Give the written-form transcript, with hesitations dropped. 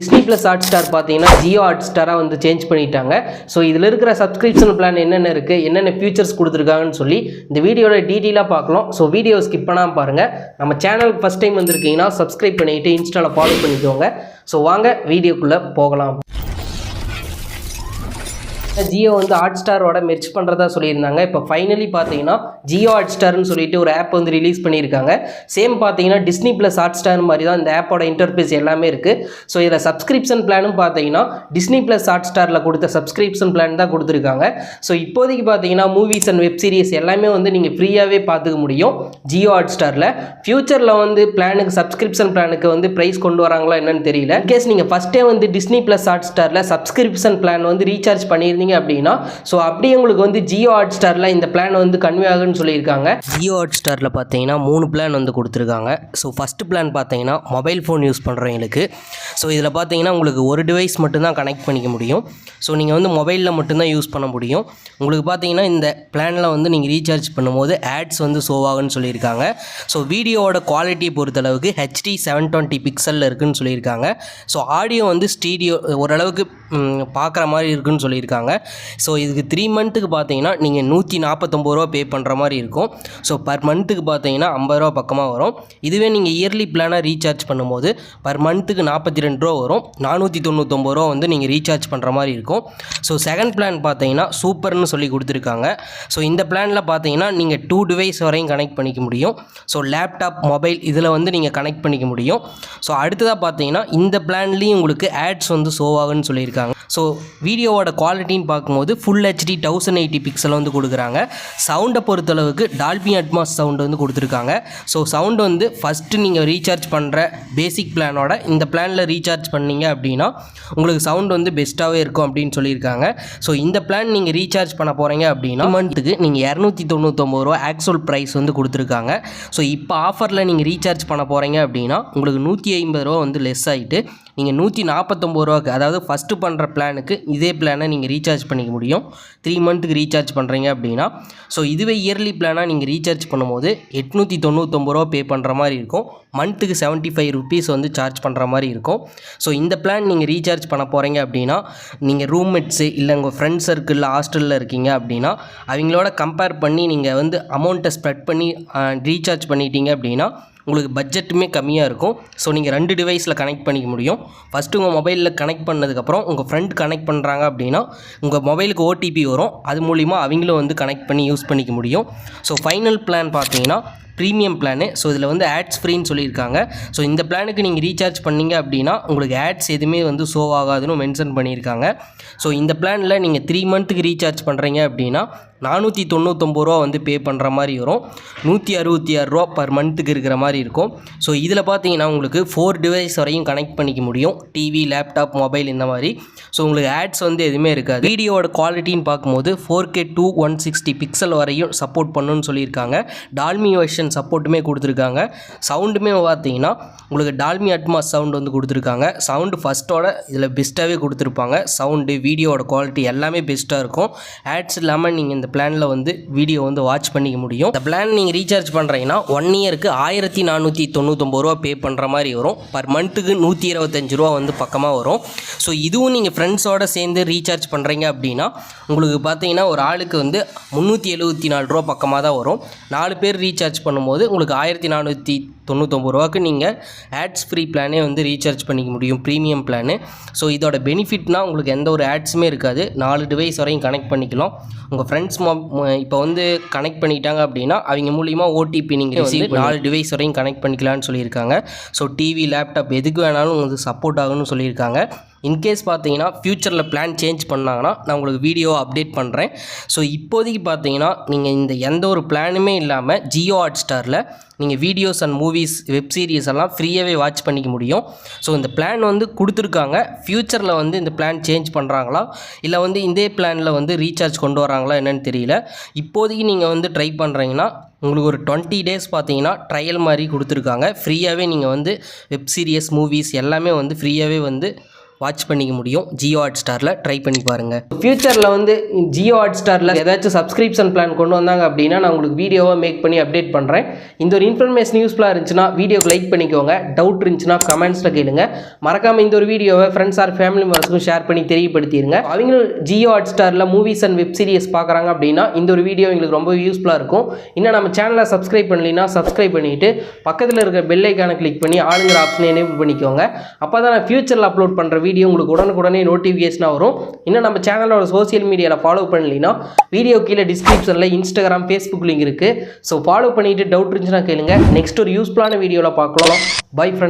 Disney Plus Hotstar பார்த்தீங்கன்னா ஜியோ ஹாட்ஸ்டாராக வந்து change பண்ணிட்டாங்க. ஸோ இதில் இருக்கிற சப்ஸ்கிரிப்ஷன் பிளான் என்னென்ன இருக்குது, என்னென்ன ஃபியூச்சர்ஸ் கொடுத்துருக்காங்கன்னு சொல்லி இந்த வீடியோவில் டீட்டெயிலாக பார்க்கலாம். ஸோ வீடியோ ஸ்கிப் பண்ணாமல் பாருங்கள். நம்ம சேனலுக்கு ஃபஸ்ட் டைம் வந்திருக்கீங்கன்னா சப்ஸ்கிரைப் பண்ணிவிட்டு இன்ஸ்டாவில் ஃபாலோ பண்ணிக்கோங்க. ஸோ வாங்க வீடியோக்குள்ளே போகலாம். ஜியோ வந்து ஹாட்ஸ்டாரோட மெர்ஜ் பண்ணுறதா சொல்லியிருந்தாங்க. இப்போ ஃபைனலி பார்த்தீங்கன்னா ஜியோ ஹாட்ஸ்டார்னு சொல்லிட்டு ஒரு ஆப் வந்து ரிலீஸ் பண்ணியிருக்காங்க. சேம் பார்த்தீங்கன்னா டிஸ்னி ப்ளஸ் ஹாட்ஸ்டார் மாதிரி தான் இந்த ஆப்போட இன்டர்ஃபேஸ் எல்லாமே இருக்குது. ஸோ இதில் சப்ஸ்கிரிப்ஷன் பிளானும் பார்த்தீங்கன்னா டிஸ்னி ப்ளஸ் ஹாட்ஸ்டாரில் கொடுத்த சப்ஸ்கிரிப்ஷன் பிளான் தான் கொடுத்துருக்காங்க. ஸோ இப்போதைக்கு பார்த்தீங்கன்னா மூவிஸ் அண்ட் வெப் சீரிஸ் எல்லாமே வந்து நீங்கள் ஃப்ரீயாகவே பார்த்துக்க முடியும் ஜியோ ஹாட்ஸ்டாரில். ஃபியூச்சரில் வந்து பிளானுக்கு சப்ஸ்கிரிப்ஷன் பிளானுக்கு வந்து ப்ரைஸ் கொண்டு வராங்களா என்னன்னு தெரியல. இன்கேஸ் நீங்கள் ஃபஸ்ட்டே வந்து டிஸ்னி ப்ளஸ் ஹாட்ஸ்டாரில் சப்ஸ்கிரிப்ஷன் பிளான் வந்து ரீசார்ஜ் பண்ணியிருந்தீங்க அப்படின்னா ஸோ அப்படியே உங்களுக்கு வந்து ஜியோ ஹாட்ஸ்டாரில் இந்த பிளான் வந்து கன்வே ஆகுன்னு சொல்லியிருக்காங்க. ஜியோ ஹாட்ஸ்டாரில் பார்த்தீங்கன்னா 3 பிளான் வந்து கொடுத்துருக்காங்க. ஸோ ஃபஸ்ட்டு பிளான் பார்த்தீங்கன்னா மொபைல் ஃபோன் யூஸ் பண்ணுறவங்களுக்கு. ஸோ இதில் பார்த்தீங்கன்னா உங்களுக்கு ஒரு டிவைஸ் மட்டும்தான் கனெக்ட் பண்ணிக்க முடியும். ஸோ நீங்கள் வந்து மொபைலில் மட்டும்தான் யூஸ் பண்ண முடியும். உங்களுக்கு பார்த்தீங்கன்னா இந்த பிளானில் வந்து நீங்கள் ரீசார்ஜ் பண்ணும்போது ஆட்ஸ் வந்து ஷோ ஆகுன்னு சொல்லியிருக்காங்க. ஸோ வீடியோவோட குவாலிட்டியை பொறுத்தளவுக்கு HD 720 பிக்சலில் இருக்குதுன்னு சொல்லியிருக்காங்க. ஸோ ஆடியோ வந்து ஸ்டீடியோ ஓரளவுக்கு பார்க்குற மாதிரி இருக்குதுன்னு சொல்லியிருக்காங்க. ஸோ இதுக்கு 3 மந்த்துக்கு பார்த்தீங்கன்னா நீங்கள் 149 ரூபா பே பண்ணுற மாதிரி இருக்கும். ஸோ பர் மந்த்துக்கு பார்த்தீங்கன்னா 50 ரூபா பக்கமாக வரும். இதுவே நீங்கள் இயர்லி பிளானாக ரீசார்ஜ் பண்ணும்போது பர் மந்த்துக்கு 42 ரூபா வரும். 499 ரூபா வந்து நீங்கள் ரீசார்ஜ் பண்ணுற மாதிரி இருக்கும். ஸோ செகண்ட் பிளான் பார்த்தீங்கன்னா சூப்பர்னு சொல்லி கொடுத்துருக்காங்க. ஸோ இந்த பிளானில் பார்த்தீங்கன்னா நீங்கள் 2 டிவைஸ் வரையும் கனெக்ட் பண்ணிக்க முடியும். ஸோ லேப்டாப், மொபைல் இதில் வந்து நீங்கள் கனெக்ட் பண்ணிக்க முடியும். ஸோ அடுத்ததாக பார்த்தீங்கன்னா இந்த பிளான்லேயும் உங்களுக்கு ஆட்ஸ் வந்து ஷோ ஆகுன்னு சொல்லியிருக்காங்க. ஸோ வீடியோவோட குவாலிட்டின்னு பார்க்கும்போது ஃபுல் HD 1080 பிக்சல் வந்து கொடுக்குறாங்க. சவுண்டை பொறுத்தளவுக்கு டால்பி அட்மாஸ் சவுண்டு வந்து கொடுத்துருக்காங்க. ஸோ சவுண்டு வந்து ஃபஸ்ட்டு நீங்கள் ரீசார்ஜ் பண்ணுற பேசிக் பிளானோட இந்த பிளானில் ரீசார்ஜ் பண்ணீங்க அப்படின்னா உங்களுக்கு சவுண்ட் வந்து பெஸ்ட்டாகவே இருக்கும் அப்படின்னு சொல்லியிருக்காங்க. ஸோ இந்த பிளான் நீங்கள் ரீசார்ஜ் பண்ண போகிறீங்க அப்படின்னா மந்த்துக்கு நீங்கள் 299 ரூபா ஆக்சுவல் ப்ரைஸ் வந்து கொடுத்துருக்காங்க. ஸோ இப்போ ஆஃபரில் நீங்கள் ரீசார்ஜ் பண்ண போகிறீங்க அப்படின்னா உங்களுக்கு 150 ரூபா வந்து லெஸ் ஆகிட்டு நீங்கள் 149 ரூபாக்கு, அதாவது ஃபஸ்ட்டு பண்ணுற பிளானுக்கு இதே பிளானை நீங்கள் ரீசார்ஜ் பண்ணிக்க முடியும். 3 மந்த்துக்கு ரீசார்ஜ் பண்ணுறீங்க அப்படின்னா. ஸோ இதுவே இயர்லி பிளானாக நீங்கள் ரீசார்ஜ் பண்ணும்போது 899 ரூபா பே பண்ணுற மாதிரி இருக்கும். மந்த்துக்கு 75 ருபீஸ் வந்து சார்ஜ் பண்ணுற மாதிரி இருக்கும். ஸோ இந்த பிளான் நீங்கள் ரீசார்ஜ் பண்ண போகிறீங்க அப்படின்னா நீங்கள் ரூம்மேட்ஸு இல்லை உங்கள் ஃப்ரெண்ட்ஸ் சர்க்கிளில் ஹாஸ்டலில் இருக்கீங்க அப்படின்னா அவங்களோட கம்பேர் பண்ணி நீங்கள் வந்து அமௌண்ட்டை ஸ்ப்ரெட் பண்ணி ரீசார்ஜ் பண்ணிட்டீங்க அப்படின்னா உங்களுக்கு பட்ஜெட்டுமே கம்மியாக இருக்கும். ஸோ நீங்கள் 2 டிவைஸில் கனெக்ட் பண்ணிக்க முடியும். ஃபஸ்ட்டு உங்கள் மொபைலில் கனெக்ட் பண்ணதுக்கப்புறம் உங்கள் ஃப்ரெண்ட் கனெக்ட் பண்ணுறாங்க அப்படின்னா உங்கள் மொபைலுக்கு OTP வரும். அது மூலிமா அவங்களும் வந்து கனெக்ட் பண்ணி யூஸ் பண்ணிக்க முடியும். ஸோ ஃபைனல் பிளான் பார்த்தீங்கன்னா ப்ரீமியம் பிளானு. ஸோ இதில் வந்து ஆட்ஸ் ஃப்ரீன்னு சொல்லியிருக்காங்க. ஸோ இந்த பிளானுக்கு நீங்கள் ரீசார்ஜ் பண்ணிங்க அப்படின்னா உங்களுக்கு ஆட்ஸ் எதுவுமே வந்து ஷோ ஆகாதுன்னு மென்ஷன் பண்ணியிருக்காங்க. ஸோ இந்த பிளானில் நீங்கள் 3 மந்த்துக்கு ரீசார்ஜ் பண்ணுறீங்க அப்படின்னா 499 ரூபா வந்து பே பண்ணுற மாதிரி வரும். 166 ரூபா பர் மந்த்துக்கு இருக்கிற மாதிரி இருக்கும். ஸோ இதில் பார்த்தீங்கன்னா உங்களுக்கு 4 டிவைஸ் வரையும் கனெக்ட் பண்ணிக்க முடியும். டிவி, லேப்டாப், மொபைல் இந்த மாதிரி. ஸோ உங்களுக்கு ஆட்ஸ் வந்து எதுவுமே இருக்காது. வீடியோவோட குவாலிட்டின்னு பார்க்கும்போது 4K 160 பிக்சல் வரையும் சப்போர்ட் பண்ணுன்னு சொல்லியிருக்காங்க. டால்மி வெர்ஷன் சப்போர்ட்டுமே கொடுத்துருக்காங்க. சவுண்டுமே பார்த்தீங்கன்னா உங்களுக்கு டால்மி அட்மாஸ் சவுண்டு வந்து கொடுத்துருக்காங்க. சவுண்டு ஃபஸ்ட்டோட இதில் பெஸ்ட்டாகவே கொடுத்துருப்பாங்க. சவுண்டு, வீடியோவோட குவாலிட்டி எல்லாமே பெஸ்ட்டாக இருக்கும். ஆட்ஸ் இல்லாமல் நீங்கள் இந்த பிளானில் வந்து வீடியோ வந்து வாட்ச் பண்ணிக்க முடியும். இந்த பிளான் நீங்கள் ரீசார்ஜ் பண்ணுறீங்கன்னா 1 இயருக்கு 1499 ரூபா பே பண்ணுற மாதிரி வரும். பர் மந்த்துக்கு 125 ரூபா வந்து பக்கமாக வரும். ஸோ இதுவும் நீங்கள் ஃப்ரெண்ட்ஸோடு சேர்ந்து ரீசார்ஜ் பண்ணுறீங்க அப்படின்னா உங்களுக்கு பார்த்தீங்கன்னா ஒரு ஆளுக்கு வந்து 374 ரூபா பக்கமாக தான் வரும். 4 பேர் ரீசார்ஜ் பண்ணும்போது உங்களுக்கு 1499 ரூபாய்க்கு நீங்கள் ஆட்ஸ் ஃப்ரீ பிளானே வந்து ரீசார்ஜ் பண்ணிக்க முடியும், ப்ரீமியம் பிளானு. ஸோ இதோட பெனிஃபிட்னால் உங்களுக்கு எந்த ஒரு ஆட்ஸுமே இருக்காது. 4 டிவைஸ் வரையும் கனெக்ட் பண்ணிக்கலாம். உங்கள் ஃப்ரெண்ட்ஸ் இப்போ வந்து கனெக்ட் பண்ணிட்டாங்க அப்படின்னா அவங்க மூலிமா OTP நீங்கள் வந்து 4 டிவைஸ் வரையும் கனெக்ட் பண்ணிக்கலான்னு சொல்லியிருக்காங்க. ஸோ டிவி, லேப்டாப் எதுக்கு வேணாலும் வந்து சப்போர்ட் ஆகுன்னு சொல்லியிருக்காங்க. இன்கேஸ் பார்த்தீங்கன்னா ஃப்யூச்சரில் பிளான் சேஞ்ச் பண்ணாங்கன்னா நான் உங்களுக்கு வீடியோ அப்டேட் பண்ணுறேன். ஸோ இப்போதைக்கு பார்த்தீங்கன்னா நீங்கள் இந்த எந்த ஒரு பிளானுமே இல்லாமல் ஜியோ ஹாட்ஸ்டாரில் நீங்கள் videos and movies, web series எல்லாம் ஃப்ரீயாகவே வாட்ச் பண்ணிக்க முடியும். ஸோ இந்த பிளான் வந்து கொடுத்துருக்காங்க. ஃப்யூச்சரில் வந்து இந்த பிளான் சேஞ்ச் பண்ணுறாங்களா இல்லை வந்து இதே பிளானில் வந்து ரீசார்ஜ் கொண்டு வராங்களா என்னன்னு தெரியல. இப்போதைக்கு நீங்கள் வந்து ட்ரை பண்ணுறீங்கன்னா உங்களுக்கு ஒரு 20 டேஸ் பார்த்தீங்கன்னா ட்ரையல் மாதிரி கொடுத்துருக்காங்க. ஃப்ரீயாகவே நீங்கள் வந்து வெப் சீரிஸ், மூவிஸ் எல்லாமே வந்து ஃப்ரீயாகவே வந்து வாட்ச் பண்ணிக்க முடியும் ஜியோ ஹாட் ஸ்டாரில். ட்ரை பண்ணி பாருங்கள். ஃபியூச்சரில் வந்து ஜியோ ஹாட் ஸ்டாரில் ஏதாச்சும் சப்ஸ்கிரிப்ஷன் பிளான் கொண்டு வந்தாங்க அப்படின்னா நான் உங்களுக்கு வீடியோவாக மேக் பண்ணி அப்டேட் பண்ணுறேன். இந்த ஒரு இன்ஃபர்மேஷன் யூஸ்ஃபுல்லாக இருந்துச்சுன்னா வீடியோக்கு லைக் பண்ணிக்கோங்க. டவுட் இருந்துச்சுன்னா கமெண்ட்ஸில் கேளுங்க. மறக்காமல் இந்த ஒரு வீடியோவை ஃப்ரெண்ட்ஸ் ஆர் ஃபேமிலி மெம்பர்ஸ்க்கும் ஷேர் பண்ணி தெரியப்படுத்திடுங்க. அவங்களும் ஜியோ ஹாட் ஸ்டாரில் மூவிஸ் அண்ட் வெப் சீரிஸ் பார்க்குறாங்க அப்படின்னா இந்த ஒரு வீடியோ எங்களுக்கு ரொம்ப யூஸ்ஃபுல்லாக இருக்கும். இன்னும் நம்ம சேனலை சப்ஸ்கிரைப் பண்ணலைன்னா சப்ஸ்கிரைப் பண்ணிவிட்டு பக்கத்தில் இருக்க பெல் ஐக்கானை கிளிக் பண்ணி ஆளுங்கிற ஆப்ஷனை எனேபிள் பண்ணிக்கோங்க. அப்போ தான் நான் ஃபியூச்சரில் அப்லோட் பண்ணுற வீடியோ உங்களுக்கு உடனுக்குடனே நோட்டிஃபிகேஷனாக வரும். இன்னும் நம்ம சேனலோட சோசியல் மீடியாவில் ஃபாலோ பண்ணலைன்னா வீடியோ கீழே டிஸ்கிரிப்ஷனில் இன்ஸ்டாகிராம், ஃபேஸ்புக் லிங்க் இருக்குது. ஸோ ஃபாலோ பண்ணிவிட்டு டவுட் இருந்துச்சுன்னா கேளுங்க. நெக்ஸ்ட் ஒரு யூஸ்ஃபுல்லான வீடியோவில் பார்க்கலாம். Bye friends.